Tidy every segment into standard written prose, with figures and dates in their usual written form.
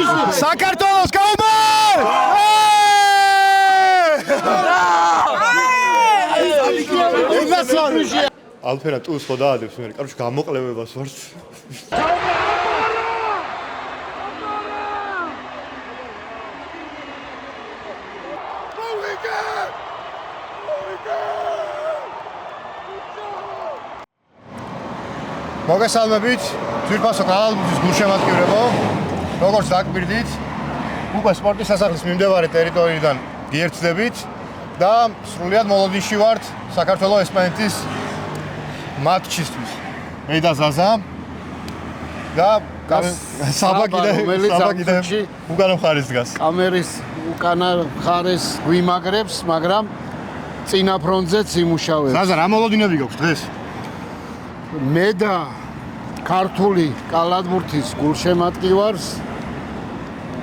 საქართველოს გაუმარ! ალფერა ტულს ხო დაადებს მე, კაროჩ გამოყლევებას ვართ. მოგესალმებით, თვითფასო კალათბურთის გულშემატკივრებო. როგორც დაგგვირდით, უკვე სპორტის სასახლის მიმდებარე ტერიტორიიდან გიერთდებით და სრულიად მოლოდინში ვართ საქართველოს-ესპანეთის მატჩისთვის. მე და ზაზა და საბა კიდე უკანა მხარეს დგას. კამერის უკანა მხარეს გვიმაგრებს, მაგრამ წინა ფრონტზეც იმუშავებს. ზაზა, რა მოლოდინები გაქვს დღეს? მე და ქართული კალათბურთის გულშემატკივარს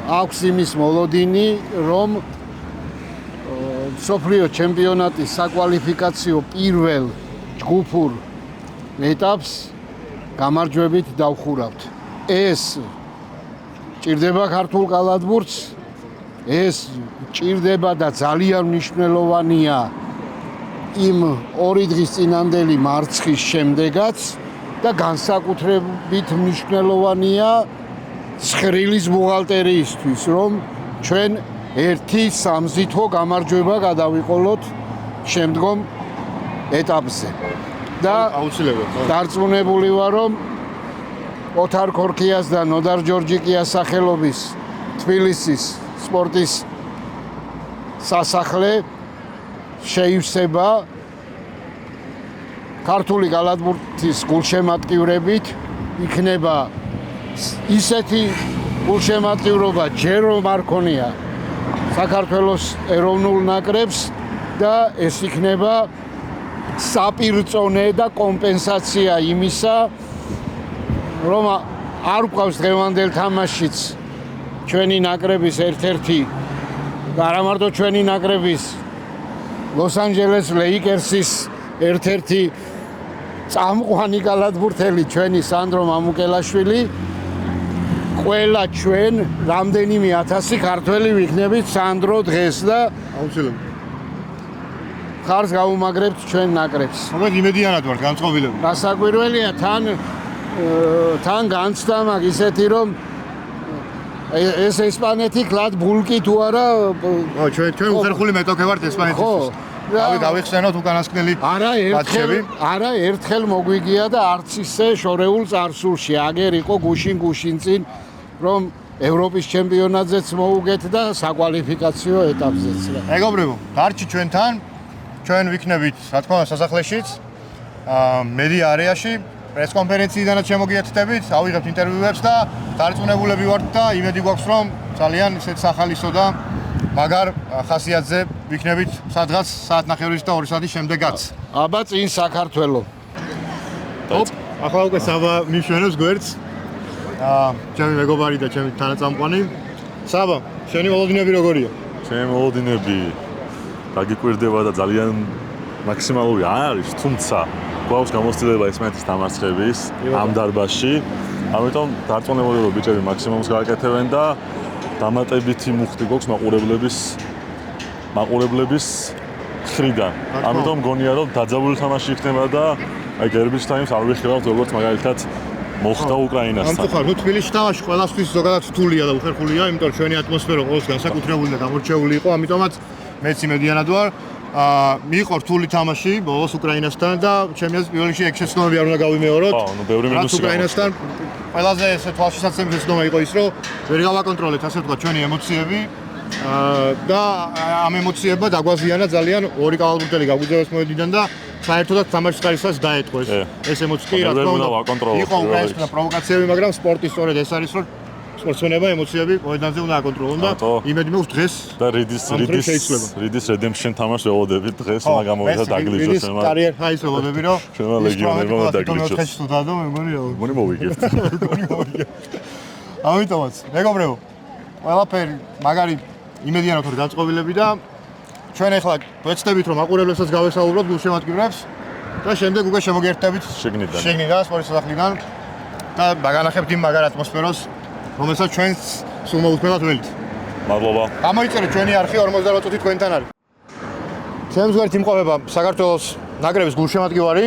აქვს იმის მოლოდინი, რომ მსოფლიო ჩემპიონატის საკვალიფიკაციო პირველ ჯგუფურ ეტაპს გამარჯვებით დავხურავთ. ეს ჭირდება ქართულ კალათბურთს, ეს ჭირდება და ძალიან მნიშვნელოვანია იმ ორი დღის წინანდელი მარცხის შემდეგაც და განსაკუთრებით მნიშვნელოვანია ცხრილის ბუღალტერიისთვის, რომ ჩვენ ერთი სამზითო გამარჯვება გადავიყოლოთ შემდგომ ეტაპზე. და აუცილებლად დარწმუნებული ვარ, რომ ოთარ ქორქიას და ნოდარ ჯორჯიკიას სახელობის თბილისის სპორტის სასახლე შეივსება ქართული კალათბურთის გულშემატკივრებით, იქნება ისეთი გულშემატკივრობა, ჯერ რომ არ ქონია საქართველოს ეროვნულ ნაკრებს და ეს იქნება საპირწონე და კომპენსაცია იმისა, რომ არ გვყავს დღევანდელ თამაშიც ჩვენი ნაკრების ერთ-ერთი და არა მარტო ჩვენი ნაკრების ლოს-ანჯელეს ლეიკერსის ერთ-ერთი წამყვანი კალათბურთელი ჩვენი სანდრო მამუკელაშვილი. ყველა ჩვენ რამდენიმე ათასი ქართველი ვიქნებით სანდრო დღეს და აუცილებლად ხარს გაუმაგრებთ ჩვენ ნაკრებს. მოკლედ იმედიანად ვართ განწყობილები. გასაკვირველია თან განცდა მაგ ისეთი რომ ეს ესპანეთი კლად ბულკი თუ არა ჩვენ უხერხული მეტოქე ვართ ესპანეთისთვის. გავიხსენოთ უკანასკნელი მატჩები. არა ერთხელ მოგვიგია და არც ისე შორეულ წარსულში. აგერ იყო გუშინ წინ რომ ევროპის ჩემპიონატზეც მოუგეთ და საკვალიფიკაციო ეტაპზეც. მეგობრებო, დარჩი ჩვენთან. ჩვენ ვიქნებით, რა თქმა უნდა, სასახლეშიც, მედია არეაში, პრესკონფერენციიდანაც შემოგიერთდებით, ავიღებთ ინტერვიუებს და დარწმუნებულები ვართ და იმედი გვაქვს, რომ ძალიან ისეთ სახალისო და მაგარ ხასიათზე ვიქნებით სადღაც საათნახევრის და 2 საათის შემდეგაც. აბა წინ საქართველო. ახლა უკვე საბა მიშვენებს გვერდს. ჩემი მეგობარი და ჩემი თანაწამყვანი. საბა, შენი მოლოდინები როგორია? ჩემი მოლოდინები დაგიკვირდება და ძალიან მაქსიმალური არის, თუმცა გვაქვს გამოცდილება ესპანეთის დამარცხების ამ დარბაზში. ამიტომ დარწმუნებული ვარ, ბიჭები მაქსიმუმს გააკეთებენ და დამატებითი მუხტი გვაქვს მაყურებლების მხრიდან. ამიტომ მგონია, რომ დაძაბული თამაში იქნება და აი გერბის ტაიმს არ ვიხილავთ, როგორც მაგალითად მოხდა უკრაინასთან. ამიტომ ხარ, თბილისში თამაში ყველასთვის ზოგადად რთულია და უხერხულია, იმიტომ რომ ჩვენი ატმოსფერო ყოველთვის განსაკუთრებული და გამორჩეული იყო, ამიტომაც მეც იმედიანად ვარ. მიიღო რთული თამაში ბოლოს უკრაინასთან და ჩემი აზრით პირველ რიგში 6 შეცდომები არ უნდა გავიმეოროთ. ხო, ნუ ბევრი მინუსი უკრაინასთან ყველაზე ესე თვალშისაცემი შეცდომა იყო ის, რომ ვერ გავაკონტროლეთ ასე ვთქვათ ჩვენი ემოციები და ამ ემოციებმა დაგვაზიანა ძალიან ორი კალათბურთელი გაგვიძევეს მოედნიდან და საერთოდაც თამაშის ხარისხს დაეთყო ეს ემოცია კი რა თქმა უნდა იყო უკრაინასთან პროვოკაციები, მაგრამ სპორტი სწორედ ეს არის, რომ სპორტსმენებმა ემოციები მოედანზე უნდა აკონტროლონ და იმედი მაქვს დღეს და რიდის redemption თამაშს ველოდებით დღეს უნდა გამოვიდა დაგლიჩოს ჩვენ კარიერა ის ველოდები რომ ჩვენ ლეგიონერმა დაგლიჩოს მგონი მოვიგებთ ამიტომაც მეგობრებო ყველაფერი მაგარი იმედიანად ვარ განწყობილები და ჩვენ ახლა ვეცდებით რომ აყურებლებსაც გავესაუბროთ გულშემატკივრებს და შემდეგ უკვე შემოგერთდებით შეგნიდან სპორტის სასახლიდან და მაგანახებთ იმ მაგარ ატმოსფეროს რომელსაც ჩვენს სულ მოусმენთ ველით. მადლობა. გამოიწერეთ ჩვენი არხი 48 წუთი თქვენთან არის. ჩემს გვერდით იმყოფება საქართველოს ნაკრების გულშემატკივარი,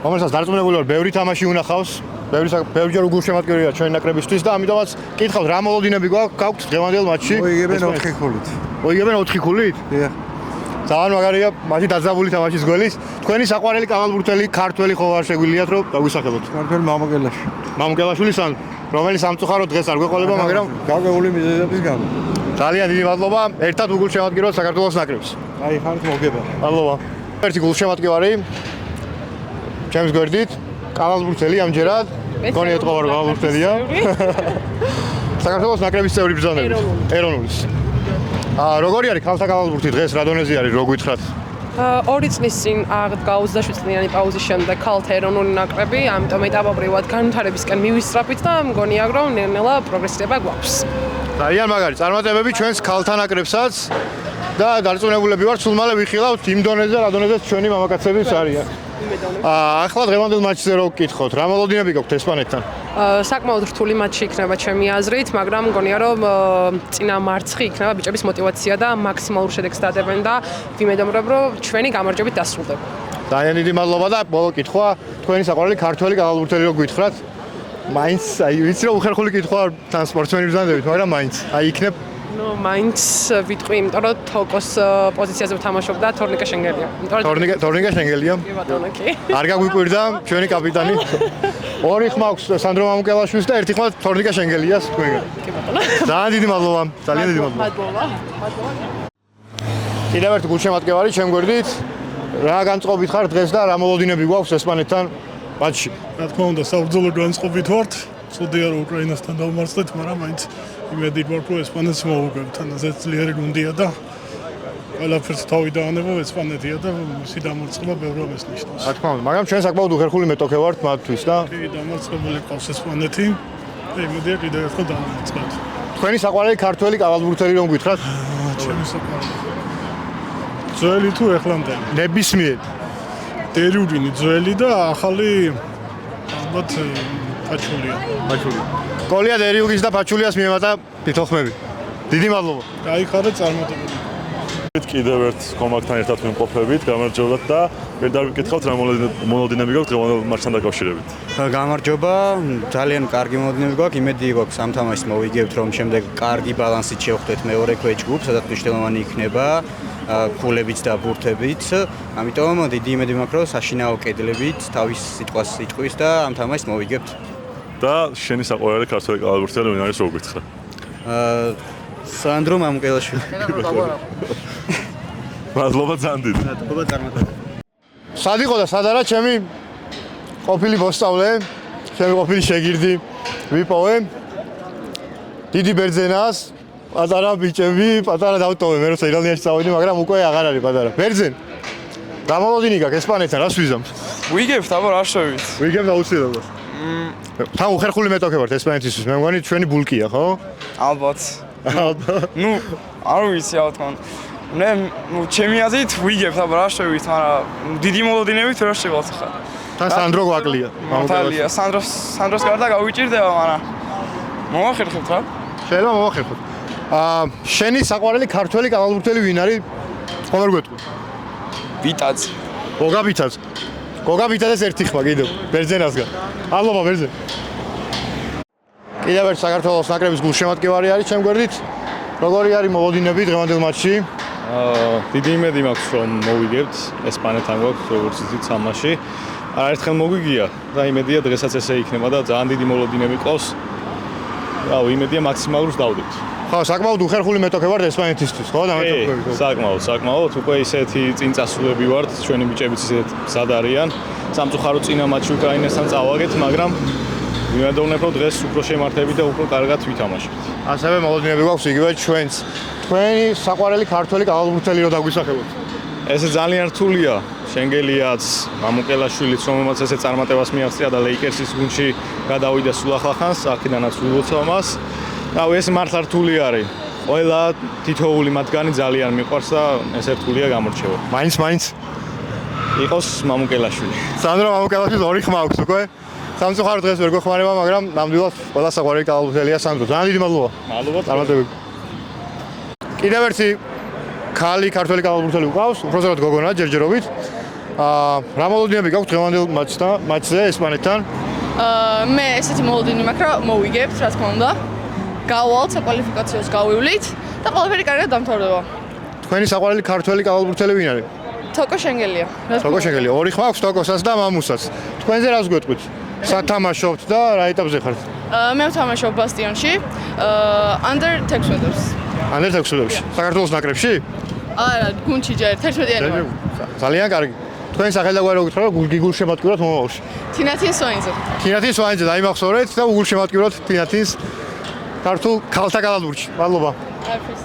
რომელსაც დარწმუნებული ვარ, ბევრი თამაში უნახავს, ბევრჯერ გულშემატკივრია ჩვენი ნაკრებისთვის და ამიტომაც კითხავთ რა მოლოდინები გაქვთ დღევანდელ მატჩში? მოიგებენ 4 ქულით. მოიგებენ 4 ქულით? დიახ. ძალიან მაგარია, მაშინ დაძაბული თამაშის გველის. თქვენი საყვარელი კავალბურთელი ქართველი ხო არ შეგვიძლიათ რომ დაგვისახელოთ? ქართველი მამუკელაში. მამუკელაშვილის ან რომელიც სამწუხაროდ დღეს არ გვეყოლება, მაგრამ გავგებული მიზეზების გამო. ძალიან დიდი მადლობა. ერთად უგულშემატკივროთ საქართველოს ნაკრებს. აი ხართ მოგება. მადლობა. ერთი გულშემატკივარი ჩემს გვერდით, კავალბურთელი ამჯერად. მგონი ეთყობა რომ კავალბურთელია. საქართველოს ნაკრების წევრი ბრძანები. ეროვნულის. როგორი არის ქალთა კავალბურთი დღეს რა დონეზე არის, რო გითხრათ? 2 წლის წინ აღდგა 27 წლიანი პაუზის შემდეგ ქალთა ეროვნული ნაკრები, ამიტომ ეტაპობრივად განვითარებისკენ მივისწრაფით და მგონია რომ ნელ-ნელა პროგრესირება გვაქვს. ძალიან მაგარი წარმატებები ჩვენს ქალთა ნაკრებსაც და დარწმუნებულები ვართ სულ მალე ვიხილავთ იმ დონეზე, რა დონეზეც ჩვენი მამაკაცებიც არიან. ახლა დღევანდელ მატჩზე რო გკითხოთ, რა მოლოდინები გაქვთ ესპანეთთან? საკმაოდ რთული მატჩი იქნება ჩემი აზრით, მაგრამ მგონია რომ წინა მარცხი იქნება ბიჭების мотиваცია და მაქსიმალურ შედეგს დადებენ და ვიმედოვნებ რომ ჩვენი გამარჯვებით დასრულდება. ძალიან დიდი მადლობა და ბოლო კითხვა, თქვენი საყვარელი ქართველი კავალბურთელი რო გითხრათ? მაინც, აი ვიცი რომ უხერხული კითხვა თან სპორტსმენი ბრძანდებით, მაგრამ მაინც, აი იქნებ მაინც ვიტყვი, იმიტომ რომ თოკოს პოზიციაზე ვთამაშობ და თორნიკა შენგელია. თორნიკა შენგელია? კი ბატონო, კი. არ გაგვიკვირდა ჩვენი კაპიტანი. ორი ხმა აქვს სანდრო მამუკელაშვილს და ერთი ხმა თორნიკა შენგელიას თქვენგან. კი ბატონო. ძალიან დიდი მადლობა. ძალიან დიდი მადლობა. მადლობა. მადლობა. კიდევ ერთი გულშემატკივარი ჩემ გვერდით. რა განწყობით ხარ დღეს და რა მოლოდინები გვაქვს ესპანეთთან მატჩში? რა თქმა უნდა, საბრძოლო განწყობით ვართ. ცუდია რომ უკრაინასთან დავმარცხდით, მაგრამ მაინც იმედი ვარ, რომ ესპანეთს მოვუგებთ. თანაზე ძლიერი გუნდია და ყველაფერს თავი დაანება ესპანეთია და მისი დამარცხება ბევრ რამეს ნიშნავს. რა თქმა უნდა, მაგრამ ჩვენ საკმაოდ უხერხული მეტოქე ვართ მათთვის და კი, დამარცხებული ყავს ესპანეთი. და იმედია კიდევ ერთხელ დავამარცხებთ. თქვენი საყვარელი ქართველი კავალბურთელი რომ გითხრათ? ჩემი საყვარელი. ძველი თუ ეხლამდელი? ნებისმიერ. დერიურინი ძველი და ახალი ალბათ პაჩულია. პაჩულია. კოლია დერიუგის და პაჩულიას მიემატა თითოხმები. დიდი მადლობა. გაიხარა წარმატებული. კიდევ ერთ კომაკთან ერთად ვიმყოფებით, გამარჯობათ და მე დავიკითხავთ რა მოლოდინები გაქვთ დღევანდელ მატჩთან დაკავშირებით. გამარჯობა, ძალიან კარგი მოლოდინები გვაქვს, იმედი გვაქვს ამ თამაშს მოვიგებთ, რომ შემდეგ კარგი ბალანსით შევხვდეთ მეორე ქვეჯ ჯგუფს, სადაც მნიშვნელოვანი იქნება ქულებიც და ბურთებიც. ამიტომ დიდი იმედი მაქვს, რომ საშინაო კედლებით თავის სიტყვას იტყვის და ამ თამაშს მოვიგებთ. და შენი საყვარელი ქართველი კავალბურთელი ვინ არის, რო გითხრა? სანდრო მამუკელაშვილი. მადლობა ძალიან დიდი. მადლობა წარმატებული. სად იყო და სად არა ჩემი ყოფილი მოსწავლე, ჩემი ყოფილი შეგირდი ვიპოვე. დიდი ბერძენას, პატარა ბიჭები, პატარა დავტოვე, მე როცა ირანიაში წავედი, მაგრამ უკვე აღარ არის პატარა. ბერძენ. რა მოლოდინი გაქვს ესპანეთთან, რას ვიზამთ? ვიგებთ, აბა რა შევით. ვიგებთ აუცილებლად. თან უხერხული მეტოქე ვართ ესპანეთისთვის, მე მგონი ჩვენი ბულკია, ხო? ალბათ. ნუ არ ვიცი რა თქმა უნდა. მე ჩემი აზრით ვიგებთ, აბა რა შევით, მაგრამ დიდი მოლოდინებით ვერ შევალთ ხა. თან სანდრო გვაკლია. მართალია, სანდროს გარდა გავიჭირდება, მაგრამ მოვახერხებთ რა. შეიძლება მოვახერხოთ. შენი საყვარელი ქართველი კავალბურთელი ვინ არის? ხომ გვეტყვი? ვიტაძე. გოგა ვიტაძე. გოგა ვიტაძეს ერთი ხმა კიდევ ბერძენასგან. მადლობა ბერძენ. კიდევ ერთ საქართველოს ნაკრების გულშემატკივარი არის ჩემ გვერდით. როგორი არის მოლოდინები დღევანდელ მატჩში? დიდი იმედი მაქვს რომ მოვიგებთ ესპანეთთან გვაქვს როგორც იცით თამაში. არაერთხელ მოგვიგია და იმედია დღესაც ესე იქნება და ძალიან დიდი მოლოდინები ყავს. რავი, იმედია მაქსიმალურს დავდივთ. ხო, საკმაოდ უხერხული მეტოქე ვართ ესპანეთისთვის, ხო და მეტოქეები. საკმაოდ, უკვე ისეთი წინწასულები ვართ, ჩვენი ბიჭებიც ისეთ მზად არიან. სამწუხაროდ წინა მატჩი უკრაინასთან წავაგეთ, მაგრამ ვიმედოვნებ რომ დღეს უფრო შემართებით და უფრო კარგად ვითამაშებთ. ასევე მოლოდინები გვაქვს იგივე ჩვენს. თქვენი საყვარელი ქართველი კავალბურთელი რო დაგვისახელოთ. ესე ძალიან რთულია. შენგელიაც, მამუკელაშვილიც, რომელმაც ესე წარმატებას მიაღწია და ლეიკერსის გუნდში გადავიდა სულ ახლახანს, აქედანაც ვილოცავ მას. რავი, ეს მართლა რთული არის. ყველა თითოეული მათგანი ძალიან მიყვარს და ესე რთულია გამორჩევა. მაინც იყოს მამუკელაშვილი. სანდრო მამუკელაშვილს ორი ხმა აქვს უკვე. სამწუხაროდ დღეს ვერ გვეხმარება, მაგრამ ნამდვილად ყველა საყვარელი კალათბურთელია სანდრო. ძალიან დიდი მადლობა. მადლობა. წარმატებები. კიდევ ერთი ქალი ქართველი კალათბურთელი უყავს, უბრალოდ გოგონა ჯერჯერობით. რა მოლოდინები გაქვთ დღევანდელ მატჩზე ესპანეთთან? მე ესეთი მოლოდინი მაქვს, რომ მოვიგებთ, რა თქმა უნდა. გავალთ საკვალიფიკაციოს გავივლით და ყველაფერი კარგად დამთავრდება. თქვენი საყვარელი ქართველი კალათბურთელი ვინ არის? თოკო შენგელია. თოკო შენგელი. ორი ხმა აქვს თოკოსაც და მამუსაც. თქვენზე რას გვეტყვით? სათამაშობთ და რა ეტაპზე ხართ? მე ვთამაშობ ბასტიონში, under 16-ს. under 16-ში. საქართველოს ნაკრებში? არა, გუნდში ჯერ 11-იანი ვარ. ძალიან კარგი. თქვენ სახელი და გვარი გითხრა, რომ გულშემატკივრად მომავალში. თინათინ სვაინზე. თინათინ სვაინზე დაიმახსოვრეთ და გულშემატკივრად თინათინს ქართულ ქალთა კალათბურთში. მადლობა. არაფერს.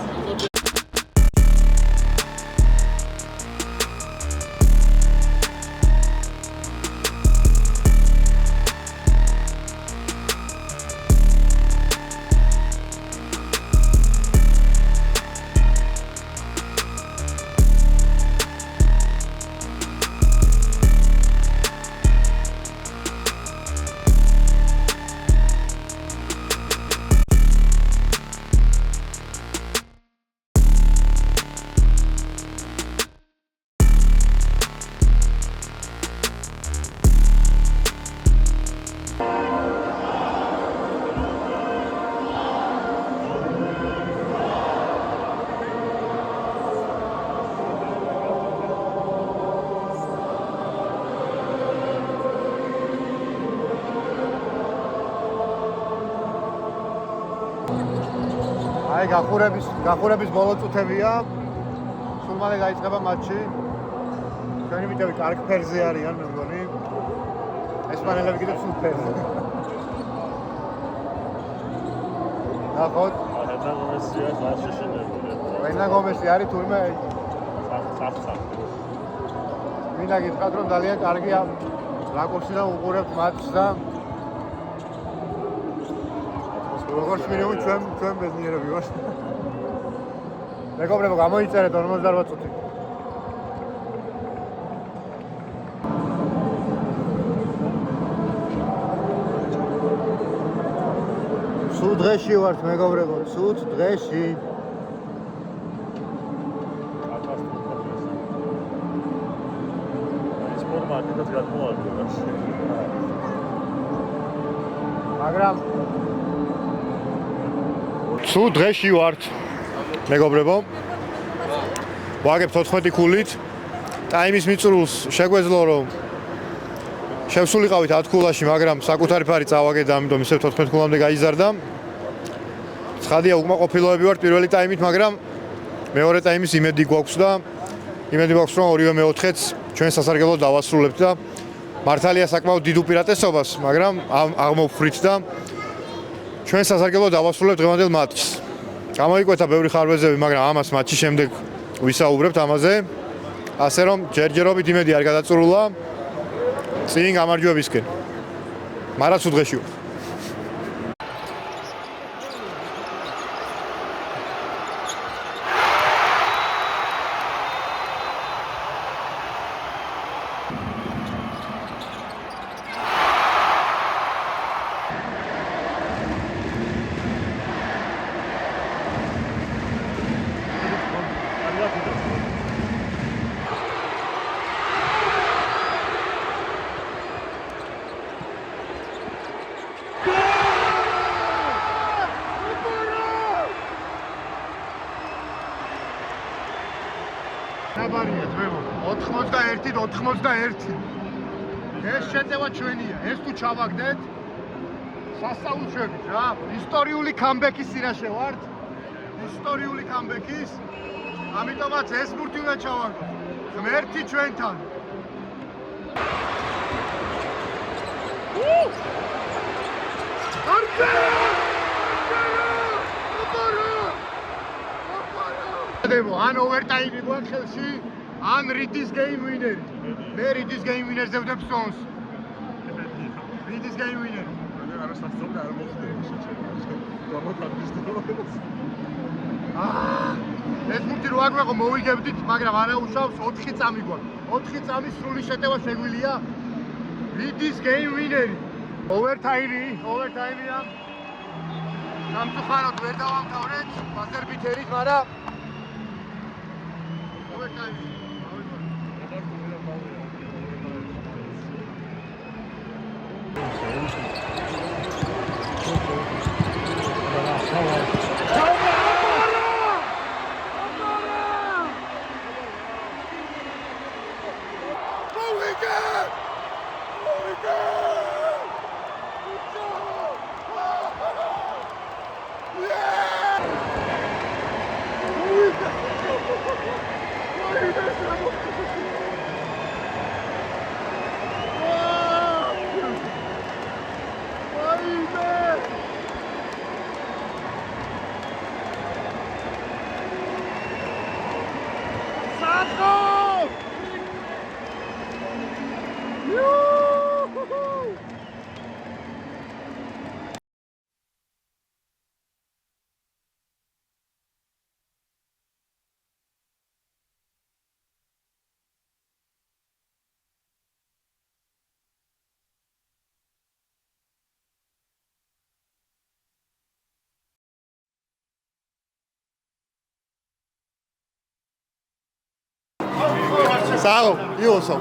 აი გახურების ბოლო წუთებია. სულ მალე დაიწყება მატჩი. ჩვენი ბიჭები კარგ ფერზე არიან, მე მგონი. ესპანელები კიდევ სულ ფერზე. ნახოთ. ვენა გომესი არის თურმე მინდა გითხრათ რომ ძალიან კარგია რაკურსიდან უყურებთ მატჩს და როგორც მინიმუმ ჩვენ ბედნიერები ვართ. მეგობრებო, გამოიწერეთ 48 წუთი. სულ დღეში ვართ მეგობრებო, სულ დღეში. მაგრამ სულ დღეში ვართ მეგობრებო. ვაგებ 14 ქულით. ტაიმის მიწურულს შეგვეძლო რომ შევსულიყავით 10 ქულაში, მაგრამ საკუთარი ფარი წავაგე და ამიტომ ისევ 14 ქულამდე გაიზარდა. ცხადია უკმაყოფილოები ვართ პირველი ტაიმით, მაგრამ მეორე ტაიმის იმედი გვაქვს და იმედი გვაქვს რომ ორივე მეოთხედს ჩვენ სასარგებლოდ დავასრულებთ და მართალია საკმაოდ დიდ უპირატესობას, მაგრამ აღმოვხვრით და ჩვენ სასარგებლოდ დავასრულებთ დღევანდელ მატჩს. გამოიკვეთა ბევრი ხარვეზები, მაგრამ ამას მატჩის შემდეგ ვისაუბრებთ ამაზე. ასე რომ ჯერჯერობით იმედი არ გადაწურულა წინ გამარჯვებისკენ. მაგრამ სულ დღეში ვართ. ნაბარია ძმებო 91. ეს შეტევა ჩვენია. ეს თუ ჩავაგდეთ სასწაულშვებით რა. ისტორიული კამბექის წინაშე ვართ. ისტორიული კამბექის. ამიტომაც ეს ბურთი უნდა ჩავაგდოთ. ღმერთი ჩვენთან. ან ოვერტაიმი გვაქვს ხელში, ან რიდის გეიმ ვინერი. მე რიდის გეიმ ვინერზე ვდებ სონს. რიდის გეიმ ვინერი. არასასწორად არ მოხდება ეს მუთი რო აგვეყო მოვიგებდით, მაგრამ არა უშავს 4 წამი გვაქვს. 4 წამის სრული შეტევა შეგვიძლია. რიდის გეიმ ვინერი. ოვერთაიმია. სამწუხაროდ ვერ დავამთავრეთ, ბაზერ ბითერით, მაგრამ ოვერთაიმი. Sağ ol, iyi olsun.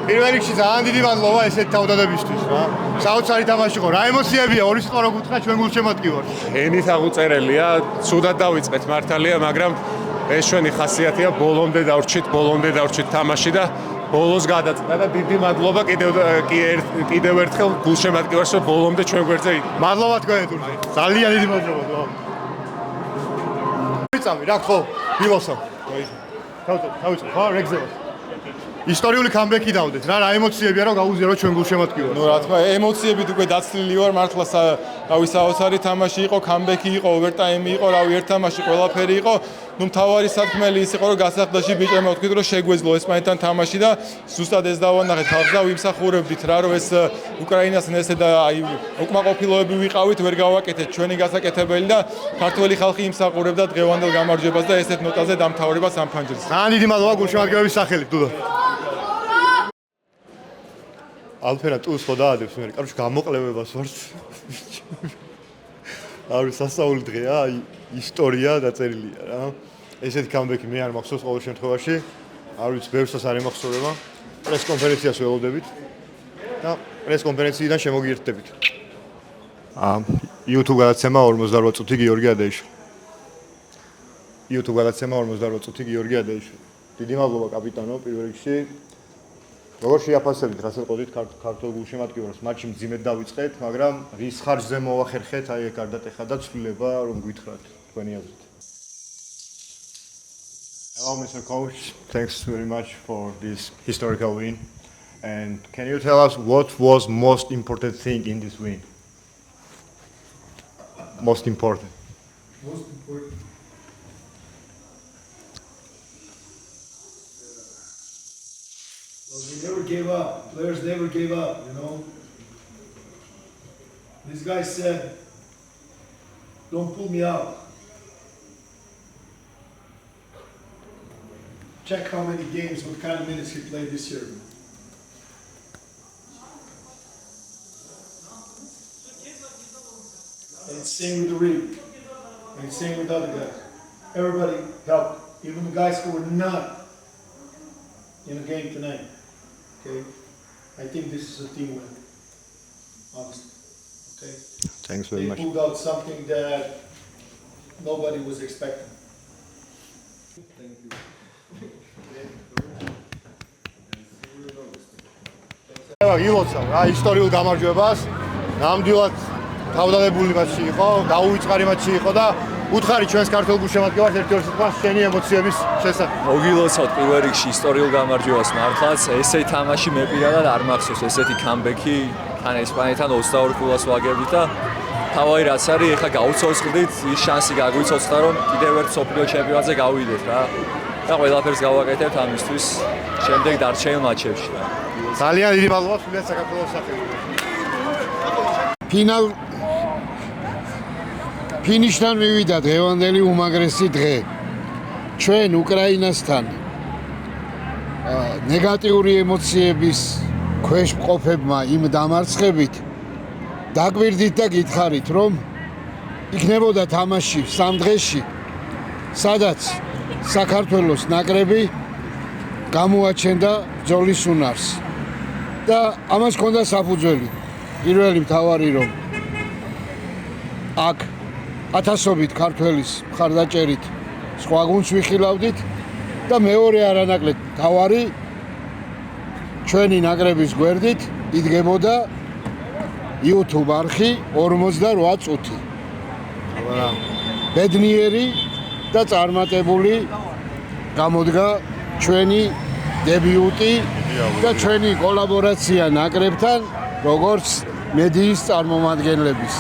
პირველ რიგში ძალიან დიდი მადლობა ესეთ თავდადებისთვის რა. საოცარი თამაში იყო. რა ემოციებია ორი სიტყვა რო გითხრა ჩვენ გულშემატკივარს. ენით აღუწერელია, ცუდად დავიწყეთ მართალია, მაგრამ ეს ჩვენი ხასიათია, ბოლომდე დავრჩით თამაში და ბოლოს გადაწყდა და დიდი მადლობა კიდევ ერთხელ გულშემატკივარს, რომ ბოლომდე ჩვენ გვერდზე იყო. მადლობა თქვენეთურზე. ძალიან დიდი მადლობა. ვიწამი რა ხო? მივოსო. თავიწო, ხო, რეგზევას. ისტორიული კამბექი დავდეთ რა ემოციებია რომ გაუზიარო ჩვენ გულშემატკივარს. ნუ რა თქმა, ემოციებით უკვე დაცლილი ვარ, მართლა რავი საოცარი თამაში იყო, კამბექი იყო, ოვერტაიმი იყო, რავი ერთ თამაში ყველაფერი იყო. ნუ მთავარი სათქმელი ის იყო, რომ გასახლდაში ბიჭებმა ვთქვით, რომ შეგვეძლო ესპანეთთან თამაში და ზუსტად ეს დავანახეთ ხალხს და ვიმსახურებდით რა, რომ ეს უკრაინასთან ესე და აი უკმაყოფილოები ვიყავით, ვერ გავაკეთეთ ჩვენი გასაკეთებელი და ქართველი ხალხი იმსახურებდა დღევანდელ გამარჯვებას და ესეთ ნოტაზე დამთავრებას ამ ფანჯრს. ძალიან დიდი მადლობა გულშემატკივრების სახელით, დუდო. ალფერა ტუს ხო დაადებს მე, კაროჩ გამოყლებებას ვარ. არის სასაული დღეა, ისტორია დაწერილია რა. ესეთი კამბექი მე არ მახსოვს ყოველ შემთხვევაში. არ ვიცი, ბევრსაც არ ემახსოვრება. პრეს კონფერენციას ველოდებით და პრეს კონფერენციიდან შემოგიერთდებით. YouTube გადაცემა 48 წუთი გიორგი ადეიშვილი. YouTube გადაცემა 48 წუთი გიორგი ადეიშვილი. დიდი მადლობა კაპიტანო პირველ რიგში. როგორ შეაფასებით, რასაც ყოდით ქართულ გულშემატკივარს, მატჩი მძიმედ დავიწყეთ, მაგრამ რის ხარჯზე მოახერხეთ, აი ეგ გარდატეხა და ცვლილება რომ გითხრათ თქვენი აზრით. Hello Mr. Coach, thanks very much for this historical win. And can you tell us what was most important thing in this win? Most important. Most important. Well, we never gave up. Players never gave up, you know. This guy said, don't pull me out. Check how many games, what kind of minutes he played this year. And it's same with the Reed. And it's same with other guys. Everybody helped. Even the guys who were not in the game tonight. Okay? I think this is a team win. Honestly. Okay? Thanks very much. They pulled out something that nobody was expecting. Thank you. ილოცავ რა ისტორიულ გამარჯვებას. ნამდვილად თავდადებული მატჩი იყო, გაუვიწყარი მატჩი იყო და უთხარი ჩვენს ქართულ გულშემატკივარს ერთ-ერთ სიტყვას შენი ემოციების შესახებ. მოგილოცავთ პირველ რიგში ისტორიულ გამარჯვებას მართლაც, ესე თამაში მე პირადად არ მახსოვს, ესეთი კამბექი თან ესპანეთთან 22 ქულას ვაგებდით და თავი რაც არის, ეხლა გაუცოცხლდით, ის შანსი გაგვიცოცხლა რომ კიდევ ერთ სოფლიო ჩემპიონატზე გავიდეთ რა. და ყველაფერს გავაკეთებთ ამისთვის შემდეგ დარჩენილ მატჩებში რა. ძალიან დიდი მადლობა სულიად საქართველოს სახელით. ფინიშთან მივიდა დღევანდელი უმაგრესი დღე. ჩვენ უკრაინასთან ნეგატიური ემოციების ქვეშ მყოფებმა იმ დამარცხებით დაგვირდით და გითხარით, რომ იქნებოდა თამაში 3 დღეში, სადაც საქართველოს ნაკრები გამოაჩენდა ბრძოლის უნარს. და ამას ჰქონდა საფუძველი. პირველი მთავარი რომ აქ ათასობით ქართველის მხარდაჭერით სხვა გუნდს ვიხილავდით და მეორე არანაკლებ მთავარი ჩვენი ნაკრების გვერდით იდგებოდა YouTube არხი 48 წუთი. ბედნიერი და წარმატებული გამოდგა ჩვენი დებიუტი და ჩვენი კოლაბორაცია ნაკრებთან, როგორც მედიის წარმომადგენლების.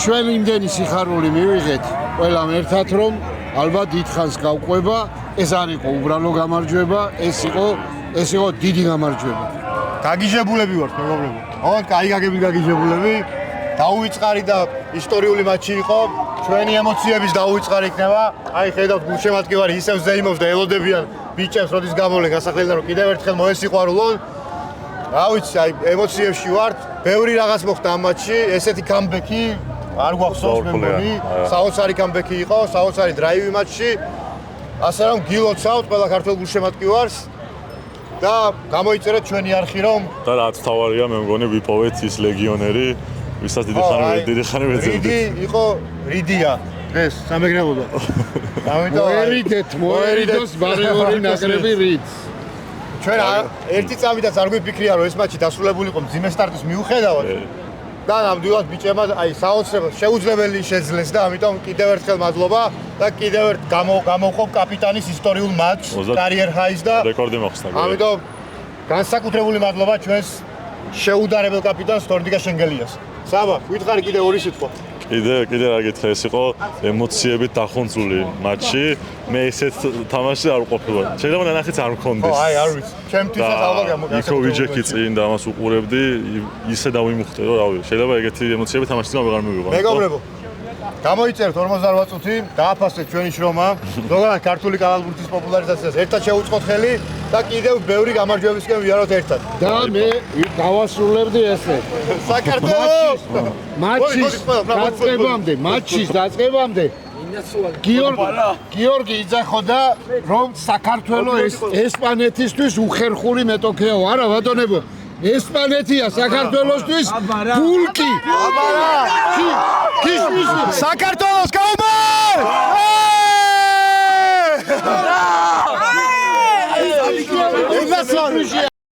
ჩვენ იმდენი სიხარული მივიღეთ ყველამ ერთად, რომ ალბათ დიდხანს გავყვება, ეს არ იყო უბრალო გამარჯვება, ეს იყო დიდი გამარჯვება. გაგიჟებულები ვართ, მეგობრებო. ოღონდ კაი გაგიჟებულები. დაუვიწყარი და ისტორიული მატჩი იყო. ჩვენი ემოციების დაუვიწყარი იქნება. აი ხედავთ გულშემატკივარი ისევ ზეიმობს და ელოდებიან ბიჭებს, როდის გამოვლენ გასახლებიდან, რომ კიდევ ერთხელ მოესიყვარულონ. რა ვიცი, აი ემოციებში ვართ. ბევრი რაღაც მოხდა ამ მატჩში, ესეთი კამბექი არ გვახსოვს მე მგონი. საოცარი კამბექი იყო, საოცარი დრაივი მატჩში. ასე რომ გილოცავთ ყველა ქართველ გულშემატკივარს. და გამოიწერეთ ჩვენი არხი რომ და რაც თავარია მე მგონი ვიპოვეთ ის ლეგიონერი ვისაც დიდი ხანი ვეძებდით. რიდი იყო რიდია დღეს სამეგრელოდან. მოერიდოს ბარეული ნაკრები რიდს. ჩვენ ერთი წამიდაც არ გვიფიქრია რომ ეს მატჩი დასრულებული იყო მძიმე სტარტის მიუხედავად. და ნამდვილად ბიჭებმა აი საოცრად შეუძლებელი შეძლეს და ამიტომ კიდევ ერთხელ მადლობა და კიდევ ერთ გამოვყო კაპიტანის ისტორიულ მატჩს კარიერ ჰაის და რეკორდი მოხსნა. ამიტომ განსაკუთრებული მადლობა ჩვენს შეუდარებელ კაპიტანს თორნიკა შენგელიას. საბა, ვითხარი კიდე ორი სიტყვა. კიდე რა გითხრა, ეს იყო ემოციებით დახუნწული მატჩი. მე ესეთ თამაში არ ვყოფილა. შეიძლება ნანახიც არ მქონდეს. აი, არ ვიცი. ჩემთვისაც ალბათ გამოგაკეთე. იქო ვიჯექი წინ და ამას უყურებდი, ისე დავიმუხტე რომ რავი, შეიძლება ეგეთი ემოციები თამაშში აღარ მივიღო. მეგობრებო, გამოიწერეთ 48 წუთი, დააფასეთ ჩვენი შრომა, ზოგადად ქართული კალათბურთის პოპულარიზაციას ერთად შევუწყოთ ხელი და კიდევ ბევრი გამარჯვებისკენ ვიაროთ ერთად. და მე დავასრულებდი ესე. საქართველოს მატჩის დაწყებამდე გიორგი იძახოდა რომ საქართველოს ესპანეთისთვის უხერხული მეტოქეა. არა ბატონებო, ესპანეთია საქართველოსთვის ბულკი. საქართველოს გაუმარ!